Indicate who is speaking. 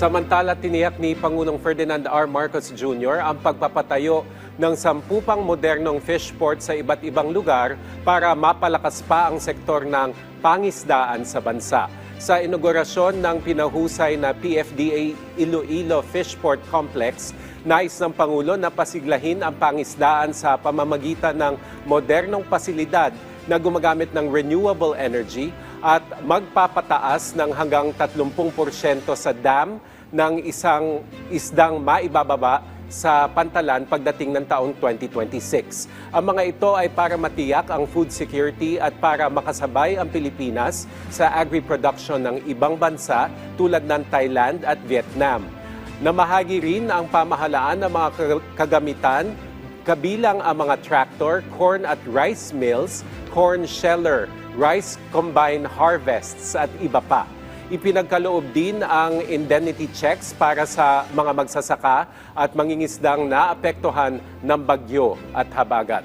Speaker 1: Samantala, tiniyak ni Pangulong Ferdinand R. Marcos Jr. ang pagpapatayo ng 10 pang modernong fish port sa iba't ibang lugar para mapalakas pa ang sektor ng pangisdaan sa bansa. Sa inaugurasyon ng pinahusay na PFDA Iloilo Fishport Complex, nais ng Pangulo na pasiglahin ang pangisdaan sa pamamagitan ng modernong pasilidad na gumagamit ng renewable energy at magpapataas ng hanggang 30% sa dam ng isang isdang maibababa sa pantalan pagdating ng taong 2026. Ang mga ito ay para matiyak ang food security at para makasabay ang Pilipinas sa agri-production ng ibang bansa tulad ng Thailand at Vietnam. Namahagi rin ang pamahalaan ng mga kagamitan kabilang ang mga tractor, corn at rice mills, corn sheller, rice combine harvests at iba pa. Ipinagkaloob din ang indemnity checks para sa mga magsasaka at mangingisdang naapektuhan ng bagyo at habagat.